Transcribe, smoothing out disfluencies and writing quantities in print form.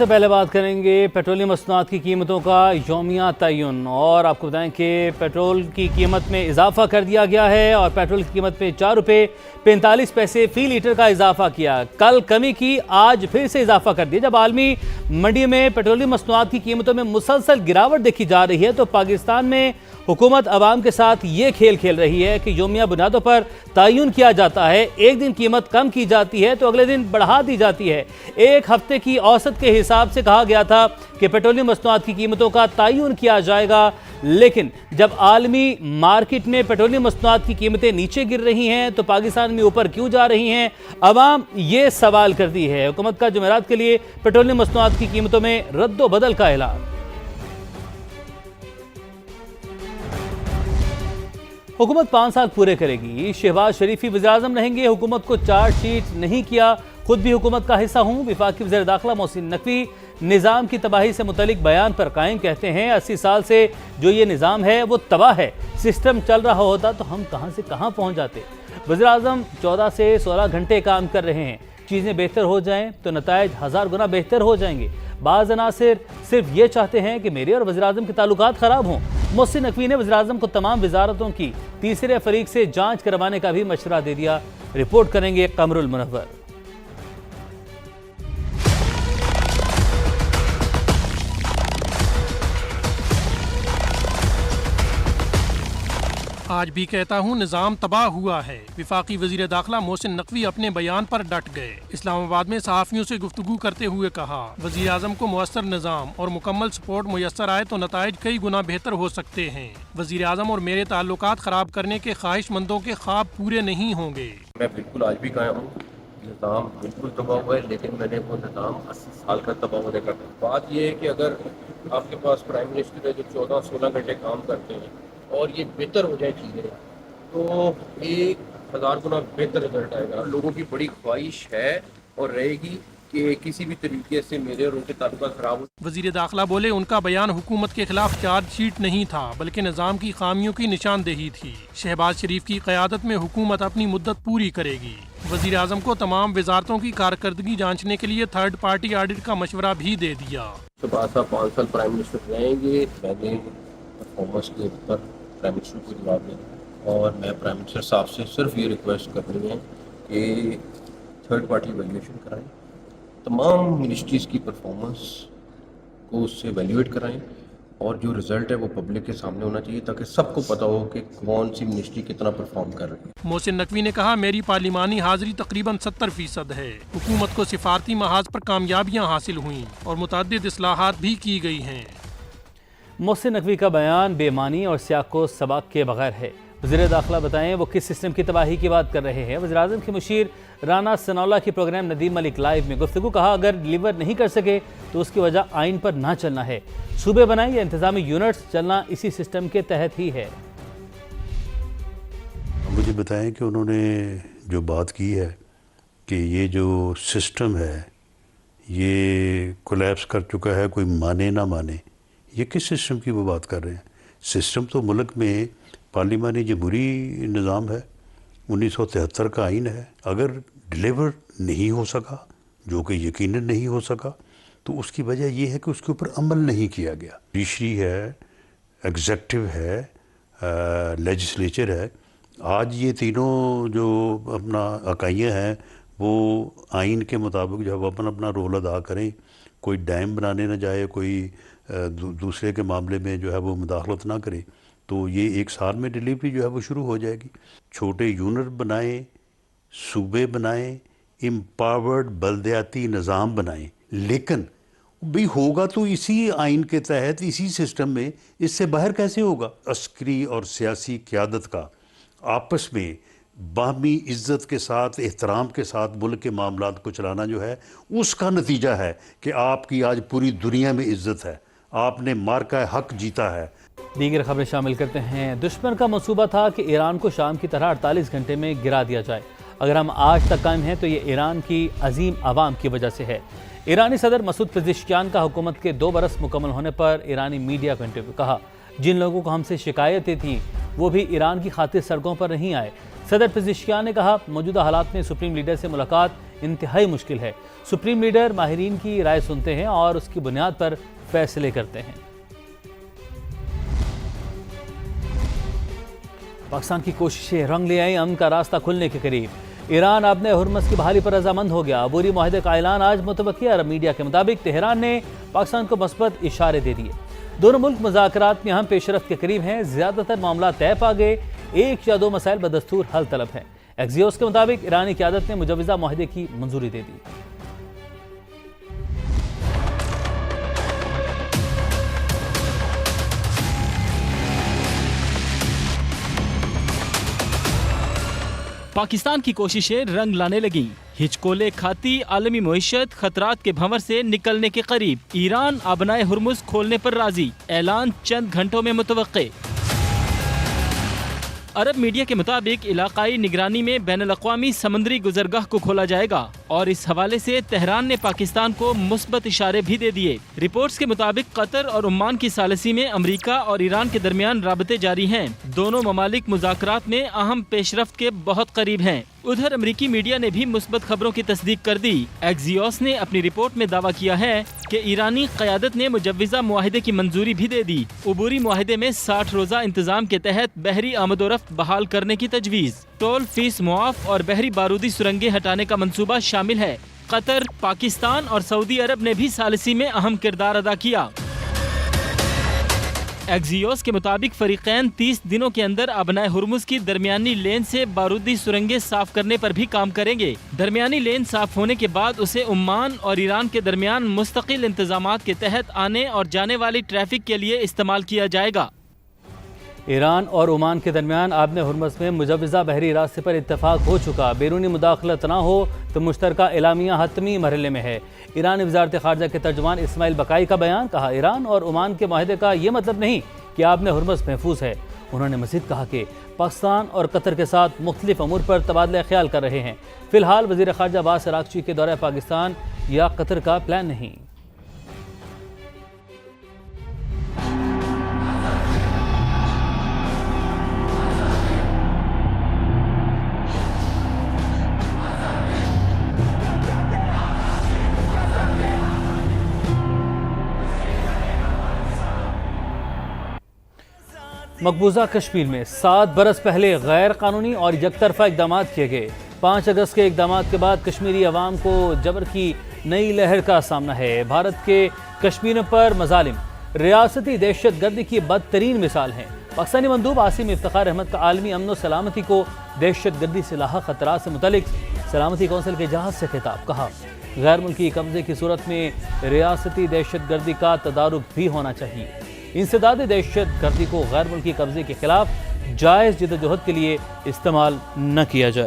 सबसे पहले बात करेंगे पेट्रोलियम मसनूआत की कीमतों का यौमिया तयन। और आपको बताएं कि पेट्रोल की कीमत में इजाफा कर दिया गया है और पेट्रोल की कीमत में 4 रुपये 45 पैसे फ़ी लीटर का इजाफा किया। कल कमी की, आज फिर से इजाफा कर दिया। जब आलमी मंडी में पेट्रोलियम मसनूआत की कीमतों में मुसलसल गिरावट देखी जा रही है तो पाकिस्तान में हुकूमत अवाम के साथ ये खेल खेल रही है कि यौमिया बुनियादों पर तयन किया जाता है। एक दिन कीमत कम की जाती है तो अगले दिन बढ़ा दी जाती है। एक हफ्ते की औसत के हिसाब से कहा गया था कि पेट्रोलियम मसनूआत की कीमतों का तयन किया जाएगा, लेकिन जब आलमी मार्केट में पेट्रोलियम मसनूआत की कीमतें नीचे गिर रही हैं तो पाकिस्तान में ऊपर क्यों जा रही हैं? अवाम ये सवाल करती है। हुकूमत का जुमेरात के लिए पेट्रोलियम मसनूआत की कीमतों में रद्दो बदल का ऐलान। हुकूमत 5 साल पूरे करेगी। शहबाज शरीफ ही वज़ीर-ए-आज़म रहेंगे। हुकूमत को चार्जशीट नहीं किया, खुद भी हुकूमत का हिस्सा हूँ। वफाकी वज़ीर दाखिला मोहसिन नकवी निज़ाम की तबाही से मुतल्लिक बयान पर कायम कहते हैं 80 साल से जो ये निज़ाम है वो तबाह है। सिस्टम चल रहा होता तो हम कहाँ से कहाँ पहुँच जाते। वज़ीर-ए-आज़म 14 से 16 घंटे काम कर रहे हैं। चीज़ें बेहतर हो जाएं तो नताइज 1000 गुना बेहतर हो जाएंगे। बाज़ अनासिर सिर्फ ये चाहते हैं कि मेरे और वज़ीर-ए-आज़म के ताल्लुकात ख़राब हों। मोहसिन नकवी ने वज़ीर-ए-आज़म को तमाम वजारतों की तीसरे फरीक से जांच करवाने का भी मशवरा दे दिया। रिपोर्ट करेंगे कमरुल मुनव्वर। आज भी कहता हूँ निज़ाम तबाह हुआ है। वफाकी वज़ीर दाखिला मोहसिन नकवी अपने बयान पर डट गए। इस्लामाबाद में सहाफ़ियों से गुफ्तगू करते हुए कहा, वज़ीर आज़म को मुयस्सर निज़ाम और मुकम्मल सपोर्ट मुयस्सर आए तो नताइज कई गुना बेहतर हो सकते हैं। वज़ीर आज़म और मेरे ताल्लुकात ख़राब करने के ख्वाहिशमंदों के ख्वाब पूरे नहीं होंगे। मैं बिल्कुल आज भी कायम हूँ। निज़ाम बिल्कुल तबाह हुआ है, लेकिन मैंने वो निज़ाम 80 साल का तबाह होने का। बात यह है कि अगर आपके पास प्राइम मिनिस्टर है जो 14-16 घंटे काम करते हैं और ये बेहतर हो जाए चीज़ें तो 1000 गुना बेहतर रिजल्ट आएगा। लोगों की बड़ी ख्वाहिश है और रहेगी कि किसी भी तरीके से मेरे और उनके ताल्लुकात खराब हो। वज़ीर दाखिला बोले, उनका बयान हुकूमत के खिलाफ चार्जशीट नहीं था बल्कि निज़ाम की खामियों की निशानदेही थी। शहबाज शरीफ की क़यादत में हुकूमत अपनी मुद्दत पूरी करेगी। वज़ीर आज़म को तमाम वजारतों की कारकर्दगी जांचने के लिए थर्ड पार्टी ऑडिट का मशवरा भी दे दिया। शहबाज साहब 5 साल प्राइम मिनिस्टर रहेंगे। मैंने परफॉर्मेंस के ऊपर प्राइम मिनिस्टर को जवाब देना और मैं प्राइम मिनिस्टर साहब से सिर्फ ये रिक्वेस्ट करनी है कि थर्ड पार्टी वैल्यूएशन कराएं, तमाम मिनिस्ट्रीज़ की परफॉर्मेंस को उससे वैल्यूएट कराएं और जो रिज़ल्ट है वो पब्लिक के सामने होना चाहिए ताकि सबको पता हो कि कौन सी मिनिस्ट्री कितना परफॉर्म कर रही है। मोहसिन नकवी ने कहा, मेरी पार्लिमानी हाजिरी तकरीबन 70% है। हुकूमत को सिफारती महाज पर कामयाबियाँ हासिल हुई और मुतअद्दिद इस्लाहात भी की गई हैं। मोहसिन नकवी का बयान बेमानी और सियाको सबाक के बगैर है। वज़ीर दाखिला बताएं वो किस सिस्टम की तबाही की बात कर रहे हैं। वज़ीर-ए-आज़म के मुशीर राना सनाउल्लाह की प्रोग्राम नदीम मलिक लाइव में गुफ्तगू, कहा अगर डिलीवर नहीं कर सके तो उसकी वजह आइन पर ना चलना है। सूबे बनाए या इंतजामी यूनिट्स, चलना इसी सिस्टम के तहत ही है। मुझे बताएं कि उन्होंने जो बात की है कि ये जो सिस्टम है ये कोलैप्स कर चुका है, कोई माने ना माने, ये किस सिस्टम की वो बात कर रहे हैं? सिस्टम तो मुल्क में पार्लिमानी जमहूरी निज़ाम है, 1973 का आइन है। अगर डिलीवर नहीं हो सका, जो कि यकीनन नहीं हो सका, तो उसकी वजह यह है कि उसके ऊपर अमल नहीं किया गया। जुडिशरी है, एग्जेक्टिव है, लेजिस्लेचर है। आज ये तीनों जो अपना इकाइयाँ हैं वो आइन के मुताबिक जब अपन अपना रोल अदा करें, कोई डैम बनाने ना जाए, कोई दूसरे के मामले में जो है वो मुदाखलत ना करे, तो ये 1 साल में डिलीवरी जो है वो शुरू हो जाएगी। छोटे यूनिट बनाएं, सूबे बनाएं, एम्पावर्ड बल्दियाती निज़ाम बनाएं, लेकिन भी होगा तो इसी आइन के तहत, इसी सिस्टम में। इससे बाहर कैसे होगा? अस्करी और सियासी क़यादत का आपस में बाहमी इज़्ज़त के साथ, एहतराम के साथ मुल्क के मामलात को चलाना जो है उसका नतीजा है कि आपकी आज पूरी दुनिया में इज़्ज़त है, आपने मार्का हक जीता है। दीगर खबरें शामिल करते हैं। दुश्मन का मंसूबा था कि ईरान को शाम की तरह 48 घंटे में गिरा दिया जाए। अगर हम आज तक कायम हैं तो ये ईरान की अजीम आवाम की वजह से है। ईरानी सदर मसूद पेज़ेश्कियान का हुकूमत के 2 बरस मुकम्मल होने पर ईरानी मीडिया को इंटरव्यू, कहा जिन लोगों को हमसे शिकायतें थीं वो भी ईरान की खातिर सड़कों पर नहीं आए। सदर पेज़ेश्कियान ने कहा मौजूदा हालात में सुप्रीम लीडर से मुलाकात इंतहाई मुश्किल है। सुप्रीम लीडर माहिरीन की राय सुनते हैं और उसकी बुनियाद पर फैसले करते हैं। पाकिस्तान की कोशिशें रंग ले आई, अमन का रास्ता खुलने के करीब। ईरान आबने हुर्मुज़ की बहाली पर रजामंद हो गया। अबूरी मुआहदे का ऐलान आज मुतवक्किल अरब मीडिया के मुताबिक तेहरान ने पाकिस्तान को मस्बत इशारे दे दिए। दोनों मुल्क मुज़ाकरात में अहम पेशरफ्त के करीब हैं। ज़्यादातर मामला तय पा गए, एक या दो मसाइल बदस्तूर हल तलब हैं। एक्सियोस के मुताबिक ईरानी क़यादत ने मुजव्वज़ा मुआहदे की मंजूरी दे दी। पाकिस्तान की कोशिशें रंग लाने लगी। हिचकोले खाती आलमी मईशत खतरात के भंवर से निकलने के करीब। ईरान आबनाए हुर्मुज़ खोलने पर राजी, ऐलान चंद घंटों में मुतवक्के। अरब मीडिया के मुताबिक इलाकाई निगरानी में बैनुल-अक़वामी समंदरी गुजरगाह को खोला जाएगा और इस हवाले से तेहरान ने पाकिस्तान को मुस्बत इशारे भी दे दिए। रिपोर्ट्स के मुताबिक कतर और ओमान की सालिसी में अमरीका और ईरान के दरमियान राबते जारी हैं। दोनों ममालिक मुज़ाकरात में अहम पेशरफ्त के बहुत करीब हैं। उधर अमरीकी मीडिया ने भी मुस्बत खबरों की तस्दीक कर दी। एक्सियोस ने अपनी रिपोर्ट में दावा किया है कि ईरानी क़यादत ने मुजव्वज़ा मुआहदे की मंजूरी भी दे दी। अबूरी मुआहदे में 60 रोज़ा इंतजाम के तहत बहरी आमदोरफ्त बहाल करने की तजवीज़, टोल फीस मुआफ और बहरी बारूदी सुरंगें हटाने का मंसूबा शामिल है। कतर, पाकिस्तान और सऊदी अरब ने भी सालिसी में अहम किरदार अदा किया। एक्सियोस के मुताबिक फरीकैन 30 दिनों के अंदर अबनाए हुर्मुज़ की दरमियानी लेन से बारूदी सुरंगें साफ करने पर भी काम करेंगे। दरमियानी लेन साफ होने के बाद उसे ओमान और ईरान के दरमियान मुस्तकिल इंतजामात के तहत आने और जाने वाली ट्रैफिक के लिए इस्तेमाल किया जाएगा। ईरान और ओमान के दरमियान आबने हुर्मुज़ में मुजव्वज़ा बहरी रास्ते पर इत्तफाक हो चुका। बैरूनी मुदाखलत ना हो तो मुश्तरका एलामिया हतमी मरहले में है। ईरानी वज़ारत ख़ारजा के तर्जुमान इस्माइल बकाई का बयान, कहा ईरान और ओमान के माहिदे का ये मतलब नहीं कि आबने हुर्मुज़ महफूज है। उन्होंने मज़ीद कहा कि पाकिस्तान और कतर के साथ मुख्तलिफ अमूर पर तबादला ख्याल कर रहे हैं। फ़िलहाल वज़ीर ख़ारजा अब्बास अराग़ची के दौरे पाकिस्तान या कतर का प्लान नहीं। मकबूजा कश्मीर में 7 बरस पहले गैर कानूनी और यकतरफा इकदाम किए गए। 5 अगस्त के इकदाम के बाद कश्मीरी अवाम को जबर की नई लहर का सामना है। भारत के कश्मीर पर मजालिम रियासती दहशत गर्दी की बदतरीन मिसाल हैं। पाकिस्तानी मंदूब आसिम इफ्तिखार अहमद का आलमी अमन व सलामती को दहशत गर्दी से लाहक खतरा से मुतलिक सलामती कौंसिल के जहाज से खिताब, कहा गैर मुल्की कब्जे की सूरत में रियासती दहशत गर्दी का तदारुक भी होना चाहिए। इंसदाद दहशत गर्दी को गैर मुल्की कब्जे के खिलाफ जायज़ जदोजहद के लिए इस्तेमाल न किया जाए।